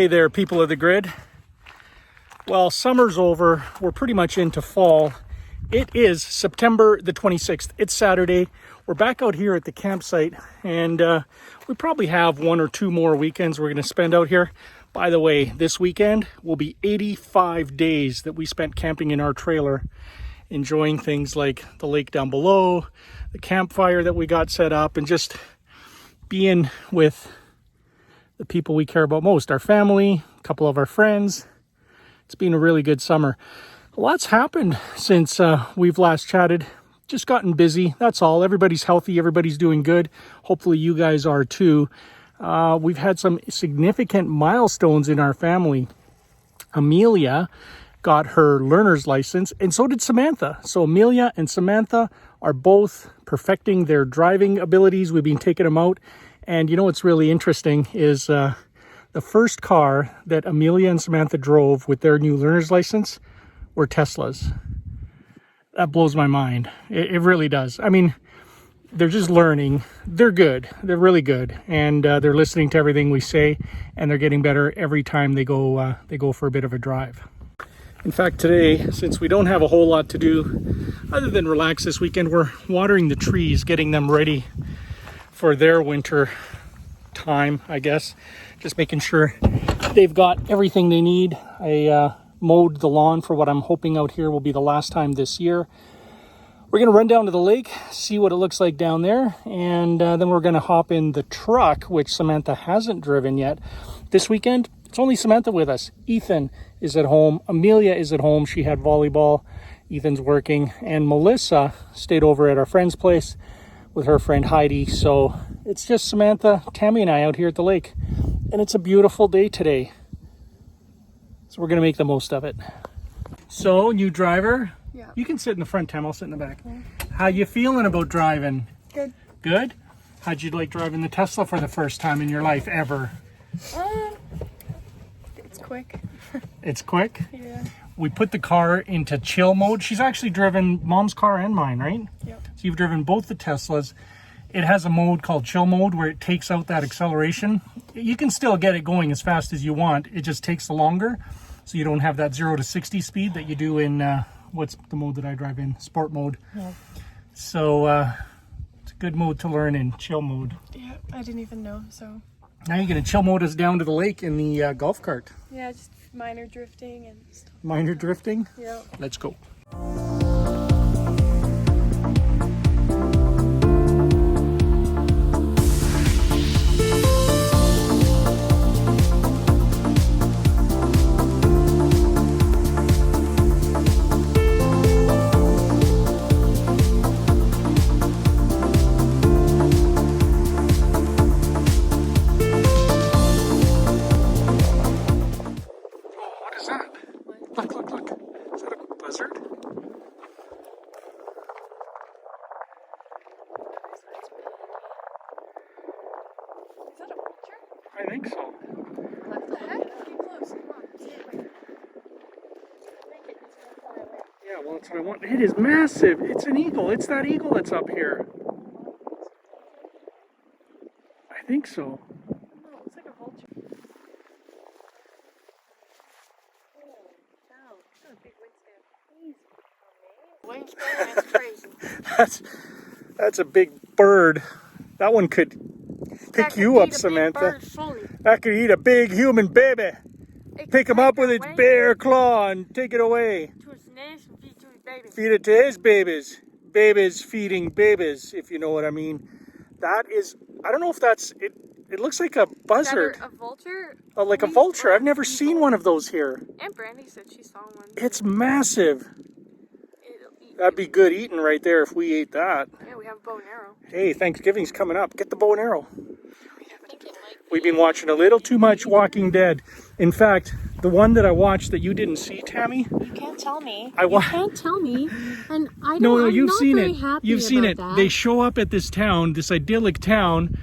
Hey there, people of the grid. Well, summer's over. We're pretty much into fall. It is September the 26th. It's Saturday. We're back out here at the campsite, and we probably have 1 or 2 more weekends we're going to spend out here. By the way, this weekend will be 85 days that we spent camping in our trailer, enjoying things like the lake down below, the campfire that we got set up, and just being with the people we care about most, our family, a couple of our friends. It's been a really good summer. A lot's happened since we've last chatted. Just gotten busy, that's all. Everybody's healthy, everybody's doing good. Hopefully you guys are too. We've had some significant milestones in our family. Amelia got her learner's license, and so did Samantha. So Amelia and Samantha are both perfecting their driving abilities. We've been taking them out. And you know what's really interesting is the first car that Amelia and Samantha drove with their new learner's license were Teslas. That blows my mind. It really does. I mean, they're just learning. They're good. They're really good. And they're listening to everything we say, and they're getting better every time they go for a bit of a drive. In fact, today, since we don't have a whole lot to do other than relax this weekend, we're watering the trees, getting them ready for their winter time, I guess. Just making sure they've got everything they need. I mowed the lawn for what I'm hoping out here will be the last time this year. We're going to run down to the lake, see what it looks like down there, and then we're going to hop in the truck, which Samantha hasn't driven yet. This weekend, it's only Samantha with us. Ethan is at home. Amelia is at home. She had volleyball. Ethan's working. And Melissa stayed over at our friend's place with her friend Heidi. So it's just Samantha, Tammy, and I out here at the lake. And it's a beautiful day today. So we're going to make the most of it. So, new driver. Yeah. You can sit in the front, Tam. I'll sit in the back. Okay. How you feeling about driving? Good. Good? How'd you like driving the Tesla for the first time in your life ever? It's quick. It's quick? Yeah. We put the car into chill mode. She's actually driven Mom's car and mine, right? Yep. So you've driven both the Teslas. It has a mode called chill mode where it takes out that acceleration. You can still get it going as fast as you want. It just takes longer. So you don't have that 0 to 60 speed that you do in, what's the mode that I drive in? Sport mode. Yeah. So it's a good mode to learn in, chill mode. Yeah, I didn't even know, so. Now you're going to chill mode us down to the lake in the golf cart. Yeah, just minor drifting and stuff. Minor drifting? Yeah. Let's go. I think so. What the heck? Get close. Come on. See it. Yeah, well, that's what I want. It is massive. It's an eagle. It's that eagle that's up here. I think so. No, it's like a vulture. Oh, wow. That's a big wingspan. Wingspan, that's crazy. That's a big bird. That one could pick you up, Samantha. That could eat a big human baby. Pick him up with its bare claw and take it away. To its nest and feed to his babies. Feed it to his babies. Babies feeding babies, if you know what I mean. That is, I don't know if that's, it looks like a buzzard. A vulture? Like a vulture. I've never seen one of those here. And Brandy said she saw one. It's massive. That'd be good eating right there if we ate that. Yeah, we have a bow and arrow. Hey, Thanksgiving's coming up. Get the bow and arrow. We've been watching a little too much Walking Dead. In fact, the one that I watched that you didn't see, Tammy. You can't tell me. You can't tell me. And I don't. No, I'm you've not seen very it. happy You've seen it. that. They show up at this town, this idyllic town,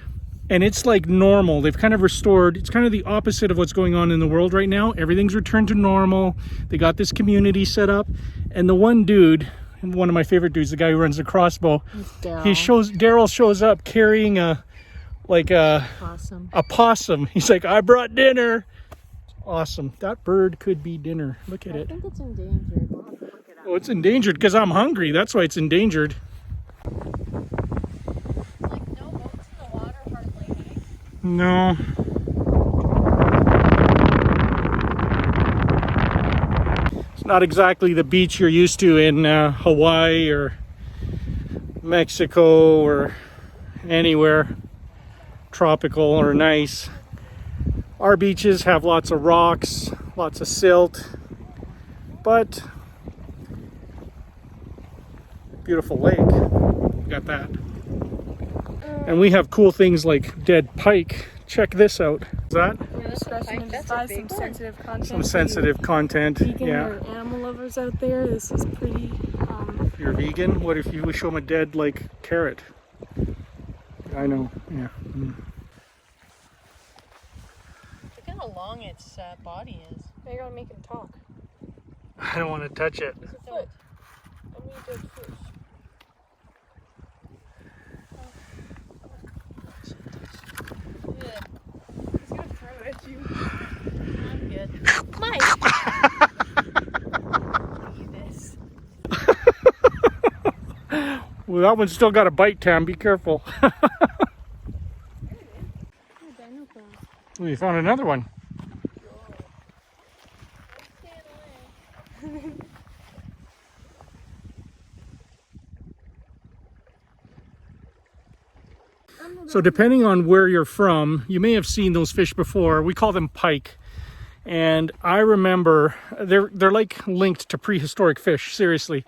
and it's like normal. They've kind of restored. It's kind of the opposite of what's going on in the world right now. Everything's returned to normal. They got this community set up, and the one dude, one of my favorite dudes, the guy who runs the crossbow. Daryl shows up carrying a possum. He's like, I brought dinner. Awesome. That bird could be dinner. Look at I it. think it's endangered. We'll have to look it up. Oh, it's endangered because I'm hungry. That's why it's endangered. Like no boats in the water hardly, eh? No. It's not exactly the beach you're used to in Hawaii or Mexico or anywhere tropical or nice. Our beaches have lots of rocks, lots of silt, but beautiful lake. We got that. And we have cool things like dead pike. Check this out. Is that Some sensitive content. some sensitive content? Vegan Yeah. or animal lovers out there, this is pretty. If you're vegan, what if you show them a dead like carrot? I know. Yeah. Mm. Look at how long its body is. Now you're gonna make him talk. I don't want to touch it. It's a foot. I mean, dead fish. Yeah, He's gonna throw it at you. I'm good. Mike! Eat this. Well, that one's still got a bite, Tam. Be careful. We found another one. So depending on where you're from, you may have seen those fish before. We call them pike. And I remember they're like linked to prehistoric fish, seriously.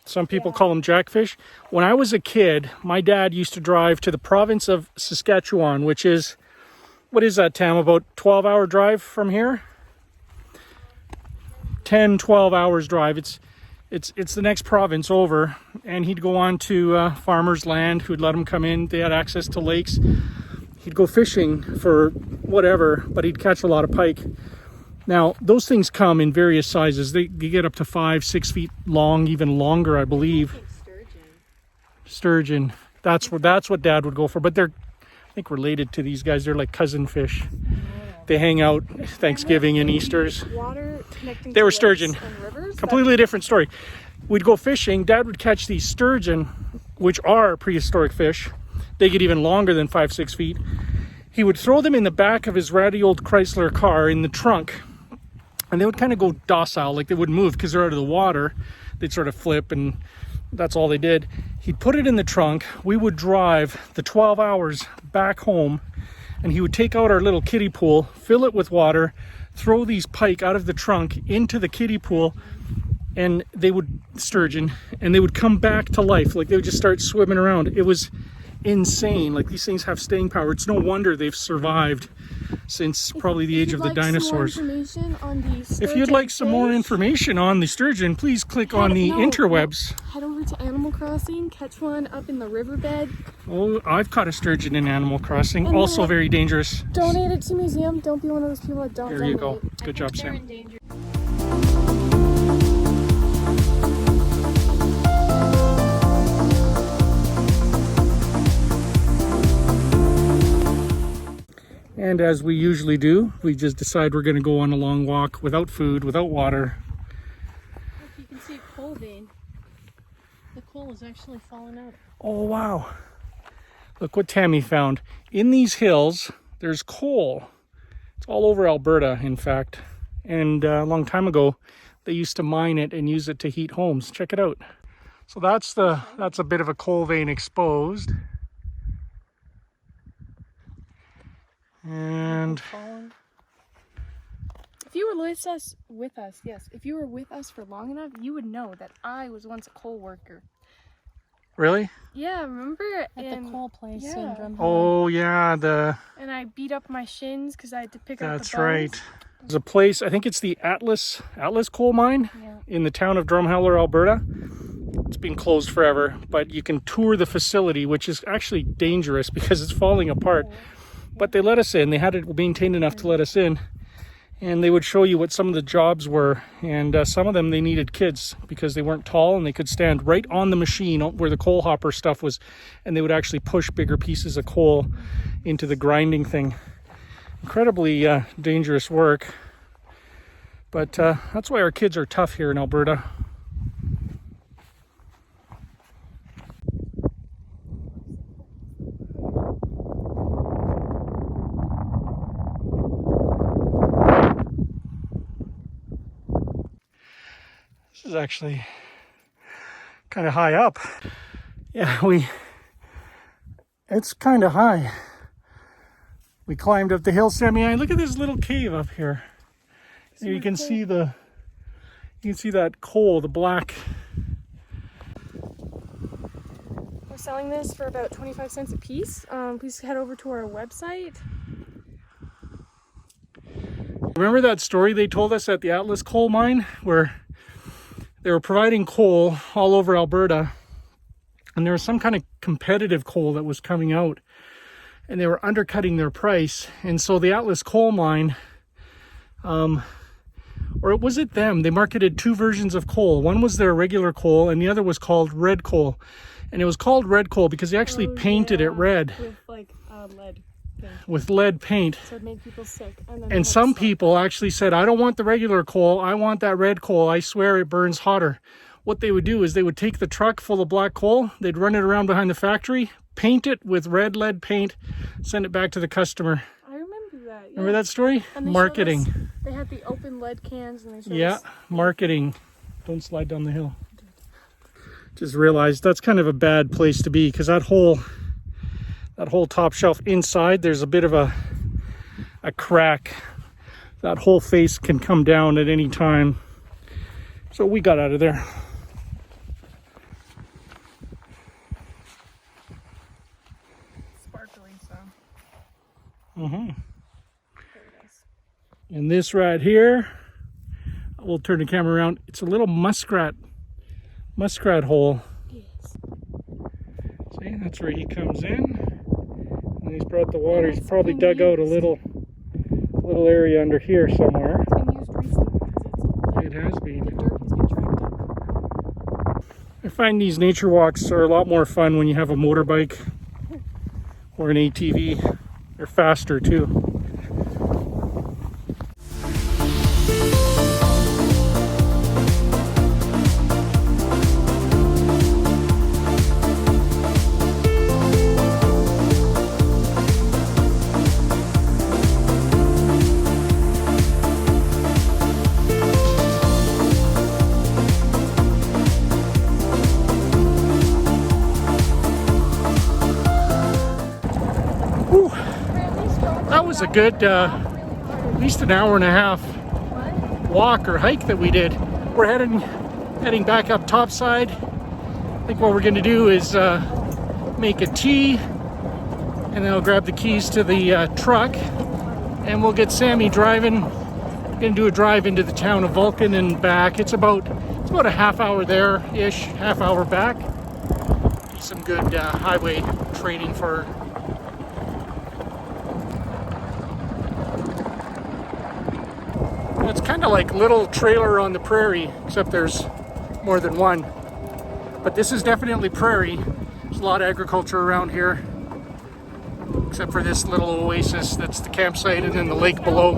Some people call them jackfish. When I was a kid, my dad used to drive to the province of Saskatchewan, which is, what is that, Tam, about 12-hour drive from here? 10, 12 hours drive. It's the next province over, and he'd go on to farmers' land who'd let him come in. They had access to lakes. He'd go fishing for whatever, but he'd catch a lot of pike. Now, those things come in various sizes. They get up to 5, 6 feet long, even longer, I believe. Sturgeon. That's what Dad would go for. But they're, I think, related to these guys. They're like cousin fish. They hang out Thanksgiving and Easter's. Water connecting They to were lakes sturgeon. and rivers. Completely different story. We'd go fishing. Dad would catch these sturgeon, which are prehistoric fish. They get even longer than 5, 6 feet. He would throw them in the back of his ratty old Chrysler car in the trunk. And they would kind of go docile, like they wouldn't move because they're out of the water. They'd sort of flip, and that's all they did. He'd put it in the trunk. We would drive the 12 hours back home, and he would take out our little kiddie pool, fill it with water, throw these pike out of the trunk into the kiddie pool, and they would sturgeon, and they would come back to life. Like they would just start swimming around. It was insane. Like these things have staying power. It's no wonder they've survived since probably the age of the dinosaurs. If you'd like some more information on the sturgeon, please click on the interwebs. Head over to Animal Crossing, catch one up in the riverbed. Oh, I've caught a sturgeon in Animal Crossing. And Also then, very dangerous. Donate it to museum. Don't be one of those people that don't There donate. you go. Good job, Sam. And as we usually do, we just decide we're going to go on a long walk without food, without water. You can see a coal vein. The coal is actually falling out. Oh, wow. Look what Tammy found. In these hills, there's coal. It's all over Alberta, in fact. And a long time ago, they used to mine it and use it to heat homes. Check it out. So that's a bit of a coal vein exposed. And If you were if you were with us for long enough, you would know that I was once a coal worker. really? Yeah, remember? At the coal place in yeah. Drumheller. Oh yeah, And I beat up my shins because I had to pick up the that's bones. right. There's a place, I think it's the Atlas coal mine in the town of Drumheller, Alberta. It's been closed forever, but you can tour the facility, which is actually dangerous because it's falling apart. But they let us in. They had it maintained enough to let us in. And they would show you what some of the jobs were. And some of them, they needed kids because they weren't tall and they could stand right on the machine where the coal hopper stuff was. And they would actually push bigger pieces of coal into the grinding thing. incredibly dangerous work. But that's why our kids are tough here in Alberta. This is actually kind of high up. Yeah, it's kind of high. We climbed up the hill, Sammy. Look at this little cave up here. You can see that coal, the black. We're selling this for about 25 cents a piece. Please head over to our website. Remember that story they told us at the Atlas coal mine where they were providing coal all over Alberta, and there was some kind of competitive coal that was coming out, and they were undercutting their price. And so the Atlas coal mine, or was it them? They marketed two versions of coal. One was their regular coal, and the other was called red coal. And it was called red coal because they actually painted it red. With like lead. Yeah. With lead paint. So it made people sick. And some people actually said, I don't want the regular coal, I want that red coal. I swear it burns hotter. What they would do is they would take the truck full of black coal, they'd run it around behind the factory, paint it with red lead paint, send it back to the customer. I remember that. Yeah. Remember that story? Marketing. They had the open lead cans and they showed us. Marketing. Don't slide down the hill. Just realized that's kind of a bad place to be because that whole top shelf inside, there's a bit of a crack. That whole face can come down at any time. So we got out of there. Sparkly, so. Mm-hmm. And this right here, we'll turn the camera around. It's a little muskrat hole. Yes. See, that's where he comes in. And he's brought the water. He's probably dug out a little area under here somewhere. It's been used recently because It has been. the dirt has been tracked up. I find these nature walks are a lot more fun when you have a motorbike or an ATV. They're faster too. That was a good, at least an hour and a half walk or hike that we did. We're heading back up topside. I think what we're going to do is make a tea, and then I'll grab the keys to the truck, and we'll get Sammy driving. We're going to do a drive into the town of Vulcan and back. It's about a half hour there-ish, half hour back. Some good highway training for It's kind of like Little Trailer on the Prairie, except there's more than one. But this is definitely prairie. There's a lot of agriculture around here, except for this little oasis that's the campsite and then the lake below.